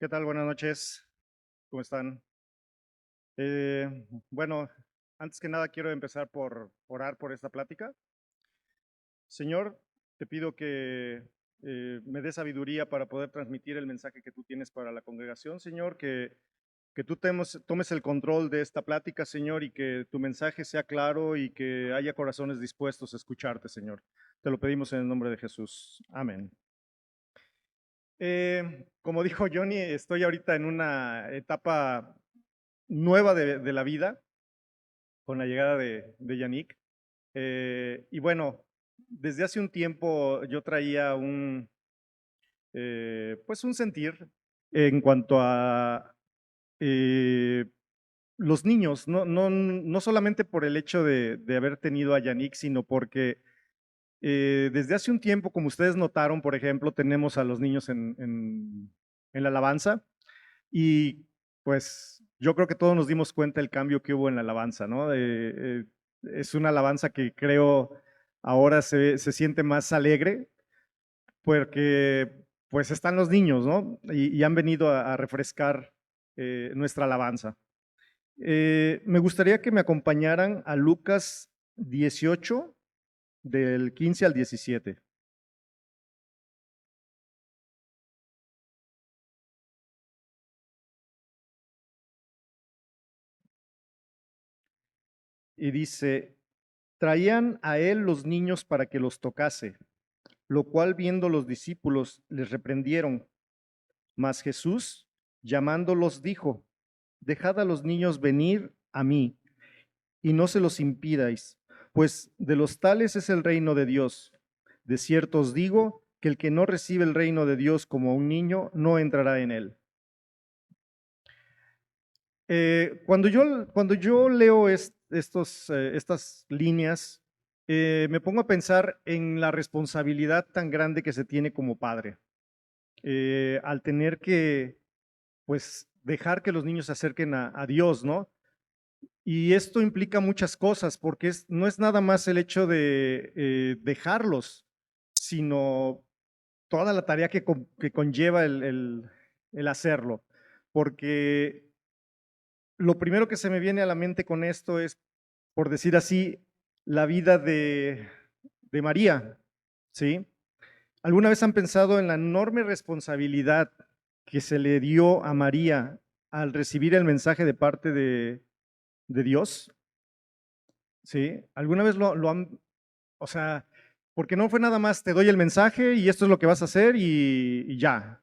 ¿Qué tal? Buenas noches. ¿Cómo están? Bueno, antes que nada quiero empezar por orar por esta plática. Señor, te pido que me des sabiduría para poder transmitir el mensaje que tú tienes para la congregación, Señor, que tú tomes el control de esta plática, Señor, y que tu mensaje sea claro y que haya corazones dispuestos a escucharte, Señor. Te lo pedimos en el nombre de Jesús. Amén. Como dijo Johnny, estoy ahorita en una etapa nueva de la vida con la llegada de Yannick. Y bueno, desde hace un tiempo yo traía pues un sentir en cuanto a eh, los niños, no solamente por el hecho de haber tenido a Yannick, sino porque desde hace un tiempo, como ustedes notaron, por ejemplo, tenemos a los niños en la alabanza. Y pues yo creo que todos nos dimos cuenta del cambio que hubo en la alabanza, ¿no? Es una alabanza que creo ahora se siente más alegre porque pues están los niños, ¿no? Y han venido a refrescar nuestra alabanza. Me gustaría que me acompañaran a Lucas 18, del 15 al 17. Y dice, traían a él los niños para que los tocase, lo cual viendo los discípulos les reprendieron. Mas Jesús, llamándolos, dijo, dejad a los niños venir a mí, y no se los impidáis, pues de los tales es el reino de Dios. De cierto os digo que el que no recibe el reino de Dios como un niño, no entrará en él. Cuando yo leo estas líneas, me pongo a pensar en la responsabilidad tan grande que se tiene como padre. Al tener que, pues, dejar que los niños se acerquen a Dios, ¿no? Y esto implica muchas cosas, porque no es nada más el hecho de dejarlos, sino toda la tarea que conlleva el hacerlo. Porque lo primero que se me viene a la mente con esto es, por decir así, la vida de María, ¿sí? ¿Alguna vez han pensado en la enorme responsabilidad que se le dio a María al recibir el mensaje de parte de Dios? ¿Sí? ¿Alguna vez lo han, o sea, porque no fue nada más te doy el mensaje y esto es lo que vas a hacer y ya?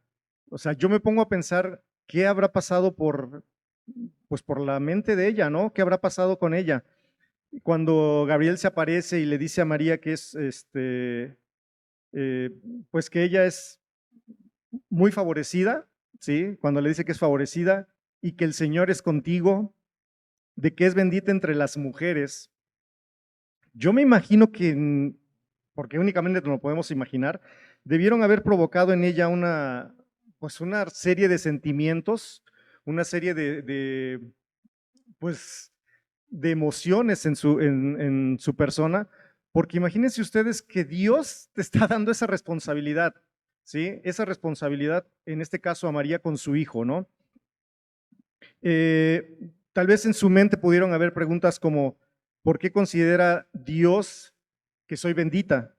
O sea, yo me pongo a pensar qué habrá pasado pues por la mente de ella, ¿no? ¿Qué habrá pasado con ella? Cuando Gabriel se aparece y le dice a María que es, eh, pues que ella es muy favorecida, ¿sí? Cuando le dice que es favorecida y que el Señor es contigo, de que es bendita entre las mujeres. Yo me imagino que, porque únicamente nos lo podemos imaginar, debieron haber provocado en ella pues una serie de sentimientos, una serie pues, de emociones en su persona, porque imagínense ustedes que Dios te está dando esa responsabilidad, ¿sí? Esa responsabilidad, en este caso a María con su hijo, ¿no? Eh, Tal vez en su mente pudieron haber preguntas como, ¿por qué considera Dios que soy bendita?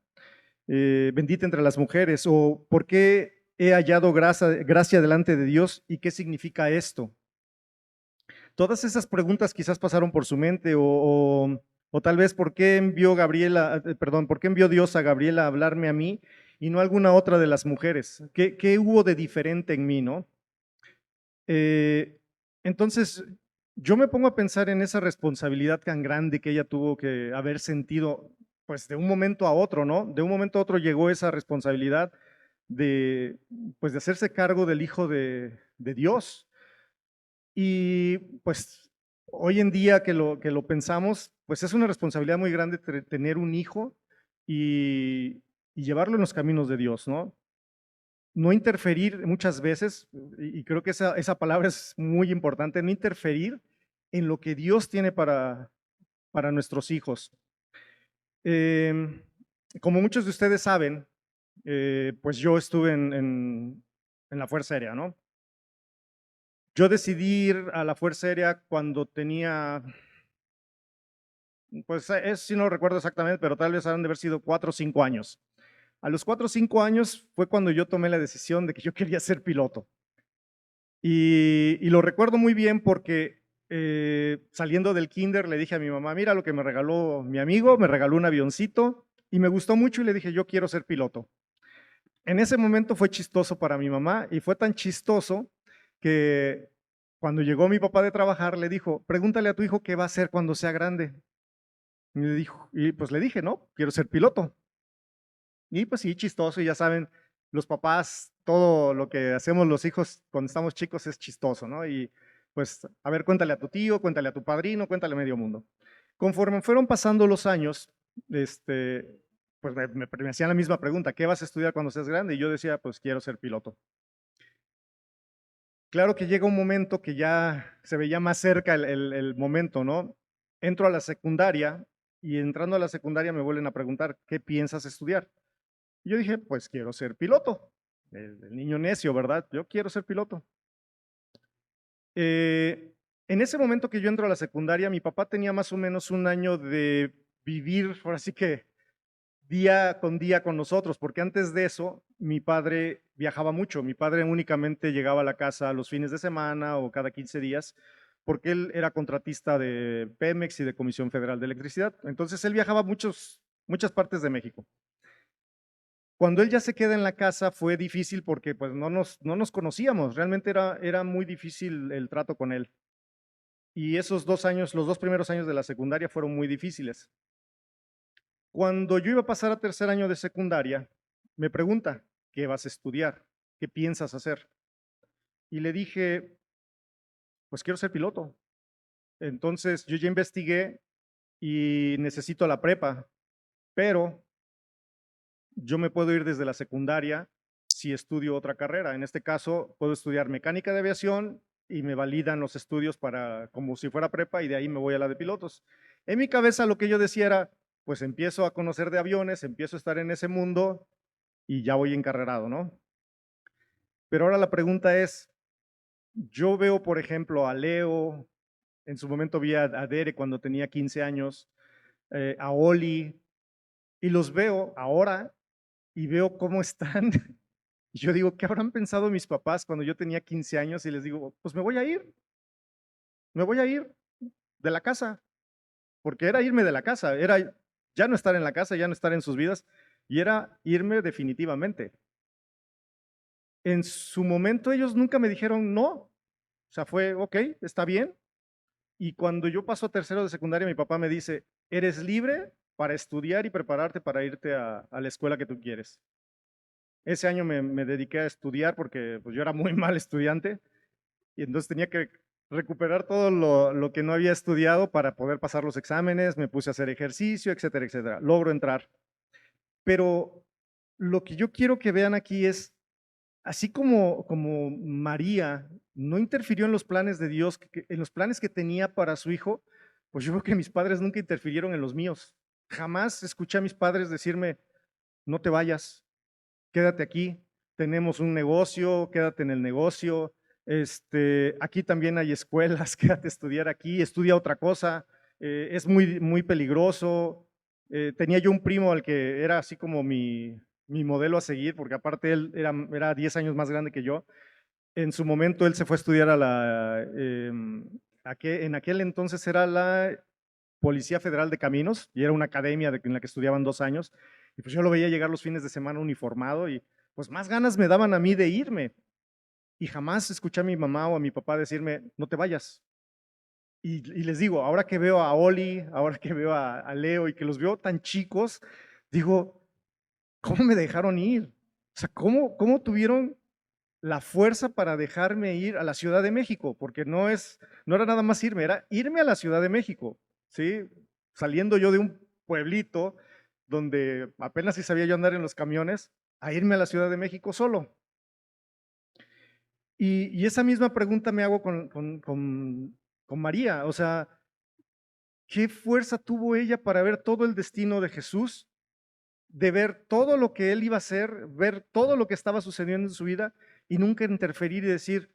Bendita entre las mujeres, o ¿por qué he hallado gracia delante de Dios y qué significa esto? Todas esas preguntas quizás pasaron por su mente o tal vez ¿por qué envió perdón, por qué envió Dios a Gabriela a hablarme a mí y no a alguna otra de las mujeres? ¿Qué hubo de diferente en mí, no? Eh, entonces, yo me pongo a pensar en esa responsabilidad tan grande que ella tuvo que haber sentido, pues de un momento a otro, ¿no? De un momento a otro llegó esa responsabilidad de, pues de hacerse cargo del Hijo de Dios. Y pues hoy en día que lo pensamos, pues es una responsabilidad muy grande tener un hijo y llevarlo en los caminos de Dios, ¿no? No interferir muchas veces, y creo que esa palabra es muy importante, no interferir en lo que Dios tiene para nuestros hijos. Eh, Como muchos de ustedes saben, pues yo estuve en la Fuerza Aérea, ¿no? Yo decidí ir a la Fuerza Aérea cuando tenía, pues sí no lo recuerdo exactamente, pero tal vez han de haber sido 4 o 5 años. A los 4 o 5 años fue cuando yo tomé la decisión de que yo quería ser piloto. Y lo recuerdo muy bien porque saliendo del kinder le dije a mi mamá, mira lo que me regaló mi amigo, me regaló un avioncito y me gustó mucho y le dije, yo quiero ser piloto. En ese momento fue chistoso para mi mamá y fue tan chistoso que cuando llegó mi papá de trabajar le dijo, pregúntale a tu hijo qué va a hacer cuando sea grande. Y pues le dije, no, quiero ser piloto. Y pues sí, chistoso, y ya saben, los papás, todo lo que hacemos los hijos cuando estamos chicos es chistoso, ¿no? Y pues, a ver, cuéntale a tu tío, cuéntale a tu padrino, cuéntale a medio mundo. Conforme fueron pasando los años, pues me hacían la misma pregunta, ¿qué vas a estudiar cuando seas grande? Y yo decía, pues quiero ser piloto. Claro que llega un momento que ya se veía más cerca el momento, ¿no? Entro a la secundaria y entrando a la secundaria me vuelven a preguntar, ¿qué piensas estudiar? Y yo dije, pues quiero ser piloto. El niño necio, ¿verdad? Yo quiero ser piloto. En ese momento que yo entro a la secundaria, mi papá tenía más o menos un año de vivir, ahora sí que día con nosotros, porque antes de eso mi padre viajaba mucho. Mi padre únicamente llegaba a la casa los fines de semana o cada 15 días, porque él era contratista de Pemex y de Comisión Federal de Electricidad. Entonces él viajaba a muchas partes de México. Cuando él ya se queda en la casa fue difícil porque pues no nos conocíamos, realmente era muy difícil el trato con él. Y esos 2 años, los 2 primeros años de la secundaria fueron muy difíciles. Cuando yo iba a pasar a tercer año de secundaria, me pregunta, ¿qué vas a estudiar? ¿Qué piensas hacer? Y le dije, pues quiero ser piloto. Entonces yo ya investigué y necesito la prepa, pero yo me puedo ir desde la secundaria si estudio otra carrera. En este caso, puedo estudiar mecánica de aviación y me validan los estudios para como si fuera prepa y de ahí me voy a la de pilotos. En mi cabeza lo que yo decía era, pues empiezo a conocer de aviones, empiezo a estar en ese mundo y ya voy encarrerado, ¿no? Pero ahora la pregunta es, yo veo, por ejemplo, a Leo, en su momento vi a Dere cuando tenía 15 años, a Oli, y los veo ahora y veo cómo están. Y yo digo, ¿qué habrán pensado mis papás cuando yo tenía 15 años? Y les digo, pues me voy a ir de la casa, porque era irme de la casa, era ya no estar en la casa, ya no estar en sus vidas, y era irme definitivamente. En su momento ellos nunca me dijeron no, o sea, fue, ok, está bien. Y cuando yo paso a tercero de secundaria, mi papá me dice, eres libre para estudiar y prepararte para irte a la escuela que tú quieres. Ese año me dediqué a estudiar porque pues, yo era muy mal estudiante y entonces tenía que recuperar todo lo que no había estudiado para poder pasar los exámenes, me puse a hacer ejercicio, etcétera, etcétera. Logro entrar. Pero lo que yo quiero que vean aquí es, así como María no interfirió en los planes de Dios, en los planes que tenía para su hijo, pues yo creo que mis padres nunca interfirieron en los míos. Jamás escuché a mis padres decirme, no te vayas, quédate aquí, tenemos un negocio, quédate en el negocio, aquí también hay escuelas, quédate a estudiar aquí, estudia otra cosa, es muy peligroso. Tenía yo un primo al que era así como mi modelo a seguir, porque aparte él era 10 años más grande que yo. En su momento él se fue a estudiar en aquel entonces era la Policía Federal de Caminos y era una academia en la que estudiaban 2 años. Y pues yo lo veía llegar los fines de semana uniformado y pues más ganas me daban a mí de irme. Y jamás escuché a mi mamá o a mi papá decirme, no te vayas. Y les digo, ahora que veo a Oli, ahora que veo a Leo y que los veo tan chicos, digo, ¿cómo me dejaron ir? O sea, ¿cómo tuvieron la fuerza para dejarme ir a la Ciudad de México? Porque no era nada más irme, era irme a la Ciudad de México, ¿sí? Saliendo yo de un pueblito donde apenas si sabía yo andar en los camiones, a irme a la Ciudad de México solo. Y esa misma pregunta me hago con María, o sea, ¿qué fuerza tuvo ella para ver todo el destino de Jesús, de ver todo lo que él iba a hacer, ver todo lo que estaba sucediendo en su vida y nunca interferir y decir,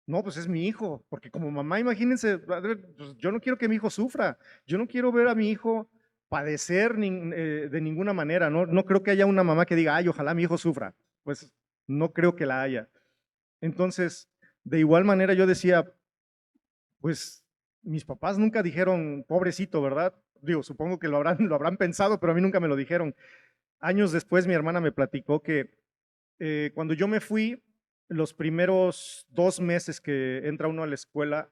No, pues es mi hijo, porque como mamá, imagínense, padre, pues yo no quiero que mi hijo sufra, yo no quiero ver a mi hijo padecer de ninguna manera, ¿no? No creo que haya una mamá que diga, ay, ojalá mi hijo sufra, pues no creo que la haya. Entonces, de igual manera yo decía, pues mis papás nunca dijeron, pobrecito, ¿verdad? Digo, supongo que lo habrán pensado, pero a mí nunca me lo dijeron. Años después mi hermana me platicó que cuando yo me fui, los primeros 2 meses que entra uno a la escuela,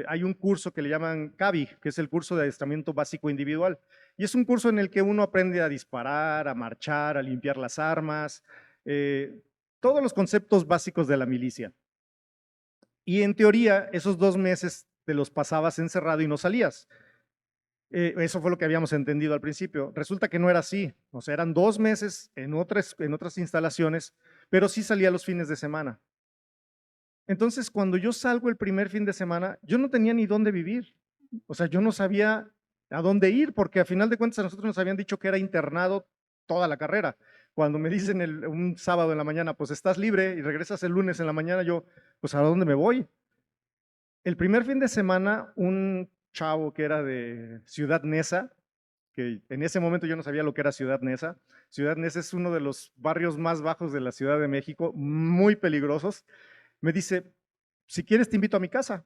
hay un curso que le llaman CABI, que es el curso de adiestramiento básico individual. Y es un curso en el que uno aprende a disparar, a marchar, a limpiar las armas, eh, todos los conceptos básicos de la milicia. Y en teoría, esos 2 meses te los pasabas encerrado y no salías. Eso fue lo que habíamos entendido al principio. Resulta que no era así. O sea, eran 2 meses en otras instalaciones, pero sí salía los fines de semana. Entonces, cuando yo salgo el primer fin de semana, yo no tenía ni dónde vivir. O sea, yo no sabía a dónde ir, porque a final de cuentas a nosotros nos habían dicho que era internado toda la carrera. Cuando me dicen un sábado en la mañana, pues estás libre y regresas el lunes en la mañana, yo, pues ¿a dónde me voy? El primer fin de semana, un chavo que era de Ciudad Neza, que en ese momento yo no sabía lo que era Ciudad Neza. Ciudad Neza es uno de los barrios más bajos de la Ciudad de México, muy peligrosos. Me dice, si quieres te invito a mi casa.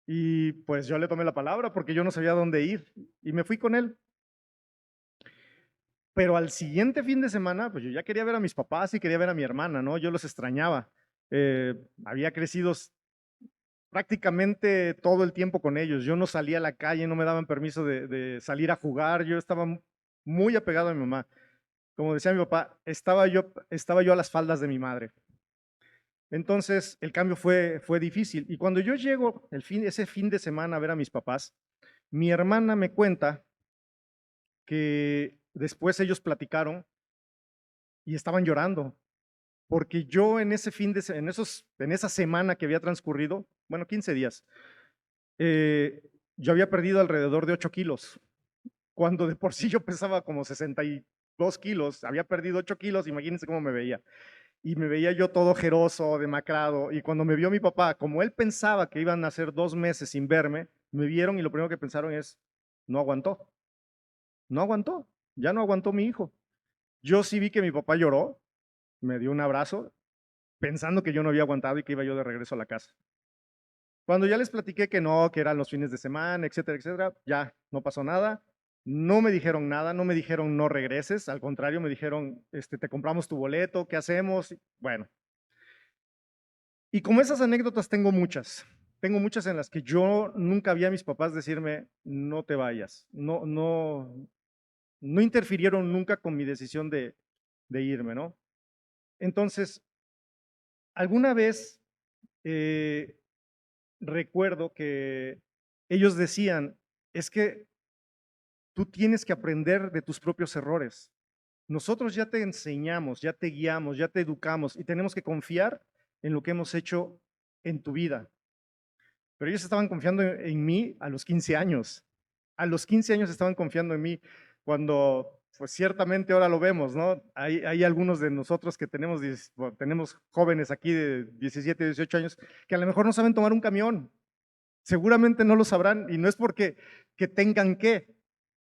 Y pues yo le tomé la palabra porque yo no sabía dónde ir y me fui con él. Pero al siguiente fin de semana, pues yo ya quería ver a mis papás y quería ver a mi hermana, ¿no? Yo los extrañaba. Había crecido prácticamente todo el tiempo con ellos. Yo no salía a la calle, no me daban permiso de salir a jugar. Yo estaba muy apegado a mi mamá. Como decía mi papá, estaba yo a las faldas de mi madre. Entonces el cambio fue difícil. Y cuando yo llego ese fin de semana a ver a mis papás, mi hermana me cuenta que después ellos platicaron y estaban llorando, porque yo en ese en esa semana que había transcurrido, bueno, 15 días, eh, yo había perdido alrededor de 8 kilos, cuando de por sí yo pesaba como 62 kilos, había perdido 8 kilos, imagínense cómo me veía. Y me veía yo todo ojeroso, demacrado, y cuando me vio mi papá, como él pensaba que iban a ser 2 meses sin verme, me vieron y lo primero que pensaron es, no aguantó, no aguantó, ya no aguantó mi hijo. Yo sí vi que mi papá lloró, me dio un abrazo, pensando que yo no había aguantado y que iba yo de regreso a la casa. Cuando ya les platiqué que no, que eran los fines de semana, etcétera, ya no pasó nada. No me dijeron nada, no me dijeron no regreses, al contrario, me dijeron, te compramos tu boleto, ¿qué hacemos? Bueno, y como esas anécdotas tengo muchas en las que yo nunca vi a mis papás decirme, no te vayas, no, no, no interfirieron nunca con mi decisión de irme, ¿no? Entonces, alguna vez eh, recuerdo que ellos decían, es que tú tienes que aprender de tus propios errores. Nosotros ya te enseñamos, ya te guiamos, ya te educamos y tenemos que confiar en lo que hemos hecho en tu vida. Pero ellos estaban confiando en mí a los 15 años. A los 15 años estaban confiando en mí cuando, pues ciertamente ahora lo vemos, ¿no? Hay algunos de nosotros que tenemos jóvenes aquí de 17, 18 años que a lo mejor no saben tomar un camión. Seguramente no lo sabrán y no es porque que tengan que,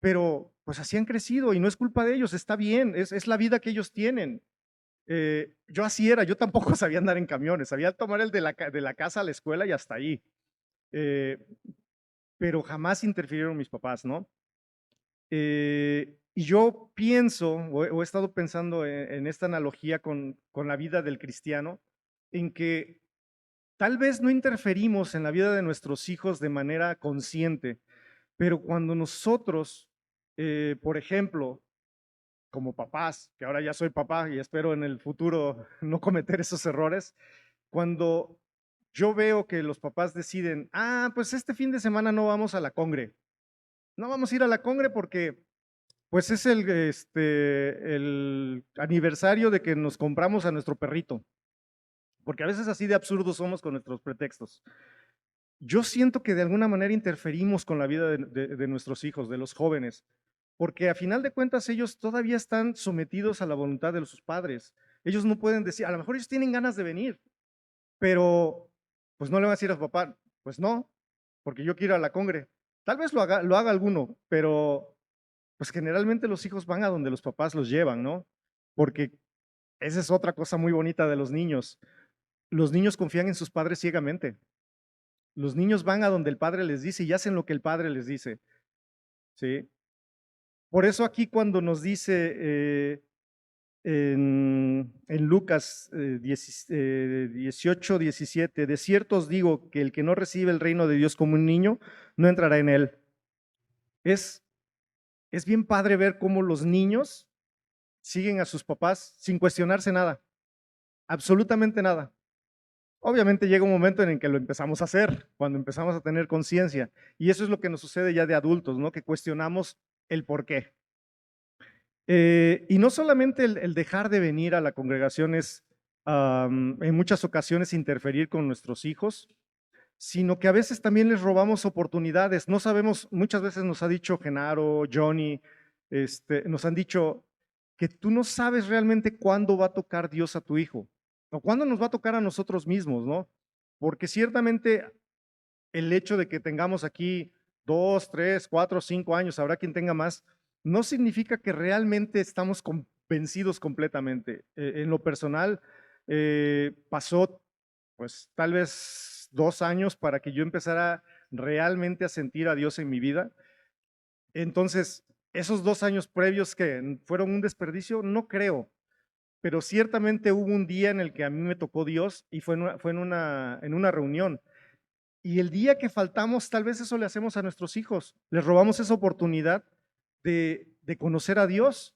pero pues así han crecido y no es culpa de ellos, está bien, es la vida que ellos tienen. Yo así era, yo tampoco sabía andar en camiones, sabía tomar el de la casa a la escuela y hasta ahí. Eh, pero jamás interfirieron mis papás, ¿no? Y yo pienso, o he estado pensando en esta analogía con la vida del cristiano, en que tal vez no interferimos en la vida de nuestros hijos de manera consciente, pero cuando nosotros, por ejemplo, como papás, que ahora ya soy papá y espero en el futuro no cometer esos errores, cuando yo veo que los papás deciden, pues este fin de semana no vamos a la congre, no vamos a ir a la congre porque pues es el aniversario de que nos compramos a nuestro perrito, porque a veces así de absurdos somos con nuestros pretextos. Yo siento que de alguna manera interferimos con la vida de nuestros hijos, de los jóvenes, porque a final de cuentas ellos todavía están sometidos a la voluntad de sus padres. Ellos no pueden decir, a lo mejor ellos tienen ganas de venir, pero pues no le va a decir a su papá, pues no, porque yo quiero ir a la congre. Tal vez lo haga alguno, pero pues generalmente los hijos van a donde los papás los llevan, ¿no? Porque esa es otra cosa muy bonita de los niños. Los niños confían en sus padres ciegamente. Los niños van a donde el padre les dice y hacen lo que el padre les dice, ¿sí? Por eso aquí cuando nos dice en Lucas 18, 17, de cierto os digo que el que no recibe el reino de Dios como un niño, no entrará en él. Es, es bien padre ver cómo los niños siguen a sus papás sin cuestionarse nada, absolutamente nada. Obviamente llega un momento en el que lo empezamos a hacer, cuando empezamos a tener conciencia, y eso es lo que nos sucede ya de adultos, ¿no? Que cuestionamos el por qué. Y no solamente el dejar de venir a la congregación es en muchas ocasiones interferir con nuestros hijos, sino que a veces también les robamos oportunidades. No sabemos, muchas veces nos ha dicho Genaro, Johnny, nos han dicho que tú no sabes realmente cuándo va a tocar Dios a tu hijo o cuándo nos va a tocar a nosotros mismos, ¿no? Porque ciertamente el hecho de que tengamos aquí 2, 3, 4, 5 años, habrá quien tenga más, no significa que realmente estamos convencidos completamente. En lo personal, pasó pues tal vez 2 años para que yo empezara realmente a sentir a Dios en mi vida. Entonces, esos 2 años previos que fueron un desperdicio, no creo, pero ciertamente hubo un día en el que a mí me tocó Dios y fue en una reunión. Y el día que faltamos, tal vez eso le hacemos a nuestros hijos, les robamos esa oportunidad de conocer a Dios.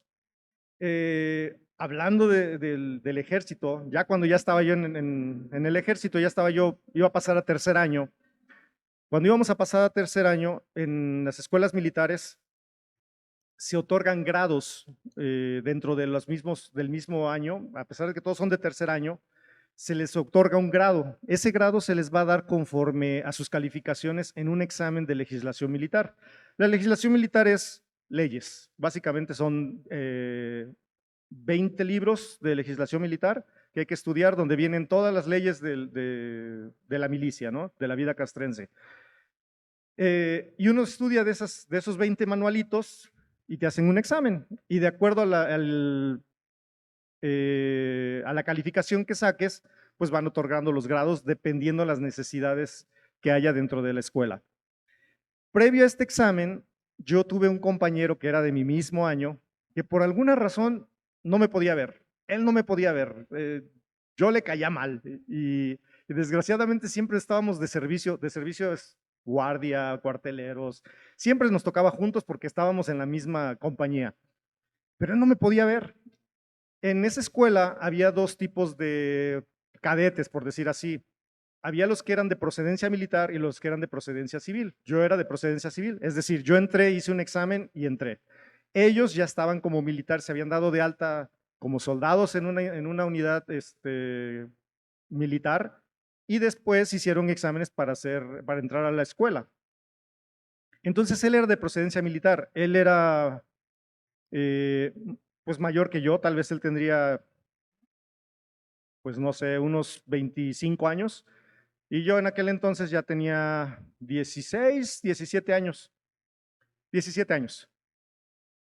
Hablando del ejército, ya cuando ya estaba yo en el ejército, ya estaba yo, iba a pasar a tercer año. Cuando íbamos a pasar a tercer año, en las escuelas militares se otorgan grados dentro de los mismos, del mismo año, a pesar de que todos son de tercer año, se les otorga un grado. Ese grado se les va a dar conforme a sus calificaciones en un examen de legislación militar. La legislación militar es leyes, básicamente son 20 libros de legislación militar que hay que estudiar, donde vienen todas las leyes de la milicia, ¿no? De la vida castrense. Y uno estudia de esos 20 manualitos y te hacen un examen. Y de acuerdo a la calificación que saques, pues van otorgando los grados dependiendo las necesidades que haya dentro de la escuela. Previo a este examen, yo tuve un compañero que era de mi mismo año, que por alguna razón no me podía ver. Él no me podía ver. Yo le caía mal y desgraciadamente siempre estábamos de servicio es guardia, cuarteleros, siempre nos tocaba juntos porque estábamos en la misma compañía, pero él no me podía ver. En esa escuela había dos tipos de cadetes, por decir así. Había los que eran de procedencia militar y los que eran de procedencia civil. Yo era de procedencia civil, es decir, yo entré, hice un examen y entré. Ellos ya estaban como militares, se habían dado de alta como soldados en una unidad militar y después hicieron exámenes para entrar a la escuela. Entonces él era de procedencia militar, él era eh, pues mayor que yo, tal vez él tendría pues no sé, unos 25 años. Y yo en aquel entonces ya tenía 16, 17 años. 17 años.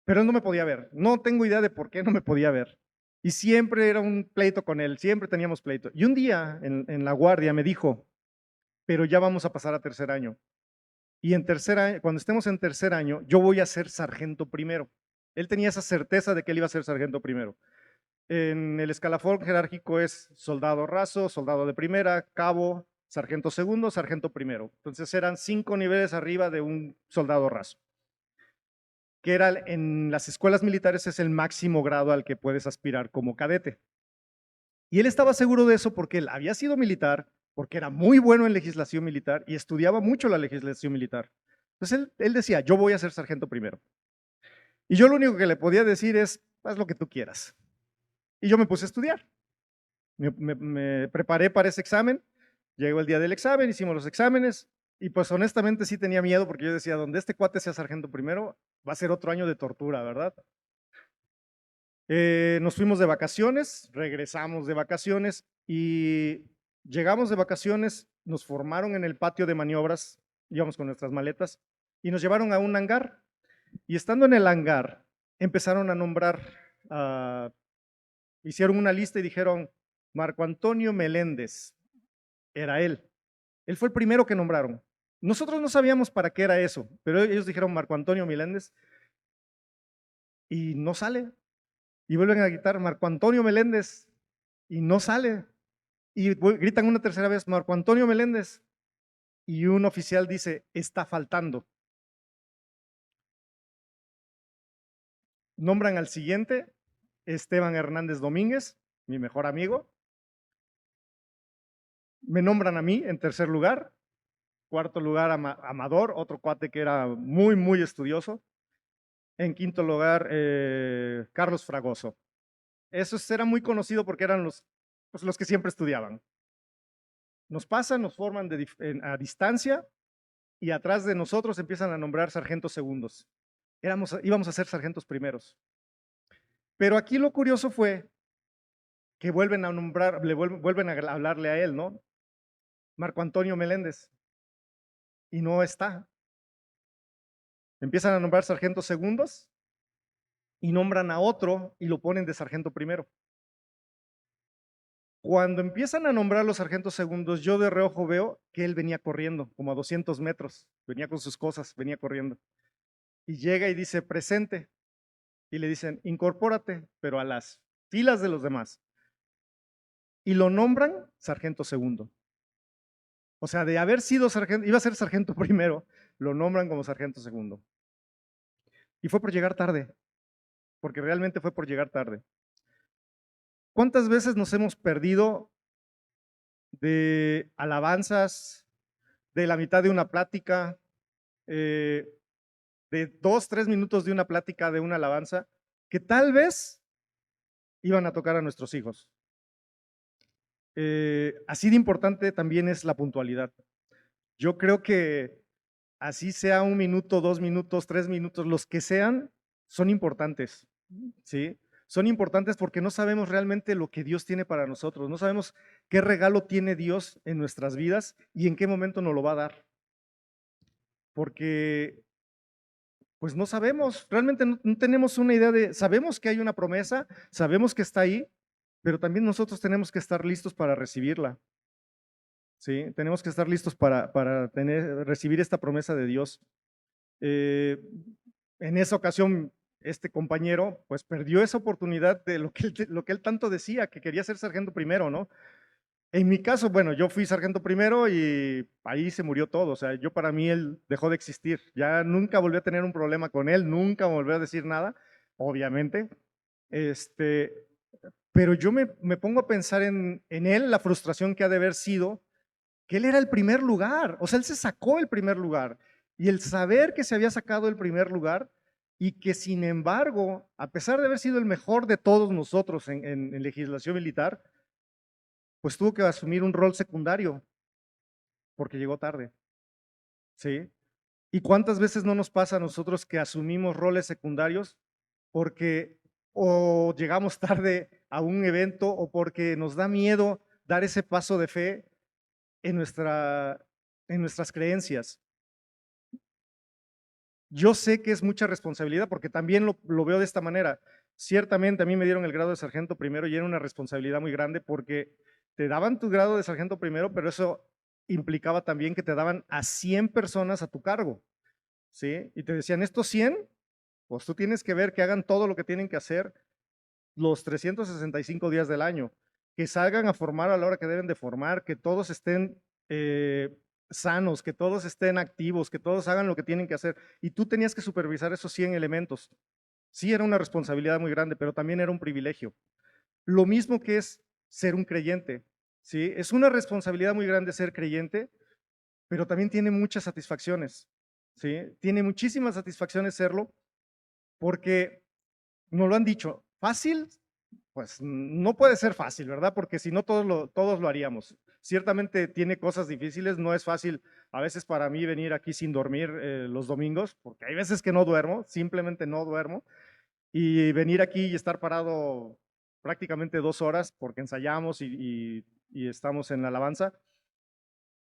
Pero él no me podía ver. No tengo idea de por qué no me podía ver. Y siempre era un pleito con él, siempre teníamos pleito. Y un día en la guardia me dijo, pero ya vamos a pasar a tercer año. Y en tercer año, cuando estemos en tercer año, yo voy a ser sargento primero. Él tenía esa certeza de que él iba a ser sargento primero. En el escalafón jerárquico es soldado raso, soldado de primera, cabo, sargento segundo, sargento primero. Entonces eran 5 niveles arriba de un soldado raso, que era en las escuelas militares es el máximo grado al que puedes aspirar como cadete. Y él estaba seguro de eso porque él había sido militar, porque era muy bueno en legislación militar y estudiaba mucho la legislación militar. Entonces él decía, yo voy a ser sargento primero. Y yo lo único que le podía decir es, haz lo que tú quieras. Y yo me puse a estudiar. Me preparé para ese examen, llegó el día del examen, hicimos los exámenes y pues honestamente sí tenía miedo porque yo decía, donde este cuate sea sargento primero, va a ser otro año de tortura, ¿verdad? Nos fuimos de vacaciones, regresamos de vacaciones y Llegamos de vacaciones, nos formaron en el patio de maniobras, íbamos con nuestras maletas, y nos llevaron a un hangar. Y estando en el hangar, empezaron a nombrar, hicieron una lista y dijeron, Marco Antonio Meléndez, era él. Él fue el primero que nombraron. Nosotros no sabíamos para qué era eso, pero ellos dijeron Marco Antonio Meléndez y no sale. Y vuelven a gritar Marco Antonio Meléndez y no sale. Y gritan una tercera vez Marco Antonio Meléndez y un oficial dice, está faltando. Nombran al siguiente, Esteban Hernández Domínguez, mi mejor amigo. Me nombran a mí en tercer lugar. Cuarto lugar, Amador, otro cuate que era muy, muy estudioso. En quinto lugar, Carlos Fragoso. Esos eran muy conocidos porque eran los que siempre estudiaban. Nos pasan, nos forman a distancia y atrás de nosotros empiezan a nombrar sargentos segundos. Íbamos a ser sargentos primeros. Pero aquí lo curioso fue que vuelven a nombrar, vuelven a hablarle a él, ¿no? Marco Antonio Meléndez. Y no está. Empiezan a nombrar sargentos segundos y nombran a otro y lo ponen de sargento primero. Cuando empiezan a nombrar los sargentos segundos, yo de reojo veo que él venía corriendo, como a 200 metros, venía con sus cosas, venía corriendo. Y llega y dice, presente. Y le dicen, incorpórate, pero a las filas de los demás. Y lo nombran sargento segundo. O sea, de haber sido sargento, iba a ser sargento primero, lo nombran como sargento segundo. Y fue por llegar tarde, porque realmente fue por llegar tarde. ¿Cuántas veces nos hemos perdido de alabanzas, de la mitad de una plática, de 2, 3 minutos de una plática, de una alabanza, que tal vez iban a tocar a nuestros hijos? Así de importante también es la puntualidad. Yo creo que así sea 1 minuto, 2 minutos, 3 minutos, los que sean, son importantes, ¿sí? Son importantes porque no sabemos realmente lo que Dios tiene para nosotros, no sabemos qué regalo tiene Dios en nuestras vidas y en qué momento nos lo va a dar. Porque, pues no sabemos, realmente no tenemos una idea sabemos que hay una promesa, sabemos que está ahí, pero también nosotros tenemos que estar listos para recibirla. ¿Sí? Tenemos que estar listos para recibir esta promesa de Dios. En esa ocasión, este compañero, pues perdió esa oportunidad de lo que él tanto decía, que quería ser sargento primero, ¿no? En mi caso, bueno, yo fui sargento primero y ahí se murió todo. O sea, para mí él dejó de existir. Ya nunca volví a tener un problema con él, nunca volví a decir nada, obviamente. Pero yo me pongo a pensar en él, la frustración que ha de haber sido que él era el primer lugar, o sea, él se sacó el primer lugar. Y el saber que se había sacado el primer lugar y que sin embargo, a pesar de haber sido el mejor de todos nosotros en legislación militar, pues tuvo que asumir un rol secundario porque llegó tarde. ¿Sí? ¿Y cuántas veces no nos pasa a nosotros que asumimos roles secundarios porque o llegamos tarde a un evento o porque nos da miedo dar ese paso de fe en nuestras creencias? Yo sé que es mucha responsabilidad porque también lo veo de esta manera. Ciertamente a mí me dieron el grado de sargento primero y era una responsabilidad muy grande porque te daban tu grado de sargento primero, pero eso implicaba también que te daban a 100 personas a tu cargo, ¿sí? Y te decían, estos 100, pues tú tienes que ver que hagan todo lo que tienen que hacer los 365 días del año, que salgan a formar a la hora que deben de formar, que todos estén sanos, que todos estén activos, que todos hagan lo que tienen que hacer. Y tú tenías que supervisar esos 100 elementos. Sí, era una responsabilidad muy grande, pero también era un privilegio. Lo mismo que es ser un creyente, ¿sí? Es una responsabilidad muy grande ser creyente, pero también tiene muchas satisfacciones, ¿sí? Tiene muchísimas satisfacciones serlo, porque nos lo han dicho, fácil, pues no puede ser fácil, ¿verdad? Porque si no todos lo haríamos. Ciertamente tiene cosas difíciles, no es fácil a veces para mí venir aquí sin dormir los domingos, porque hay veces que no duermo, simplemente no duermo, y venir aquí y estar parado prácticamente 2 horas porque ensayamos y y estamos en la alabanza.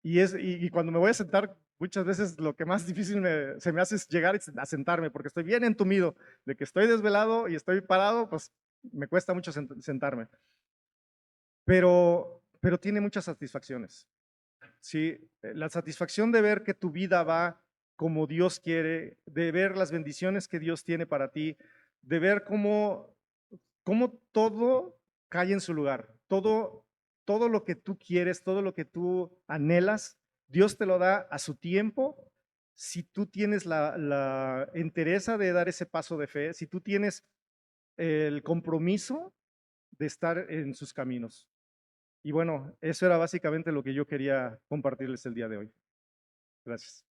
Y cuando me voy a sentar, muchas veces lo que más difícil se me hace es llegar a sentarme, porque estoy bien entumido, de que estoy desvelado y estoy parado, pues me cuesta mucho sentarme. Pero tiene muchas satisfacciones. Sí, la satisfacción de ver que tu vida va como Dios quiere, de ver las bendiciones que Dios tiene para ti, de ver cómo todo cae en su lugar, todo lo que tú quieres, todo lo que tú anhelas, Dios te lo da a su tiempo. Si tú tienes la entereza de dar ese paso de fe, si tú tienes el compromiso de estar en sus caminos. Y bueno, eso era básicamente lo que yo quería compartirles el día de hoy. Gracias.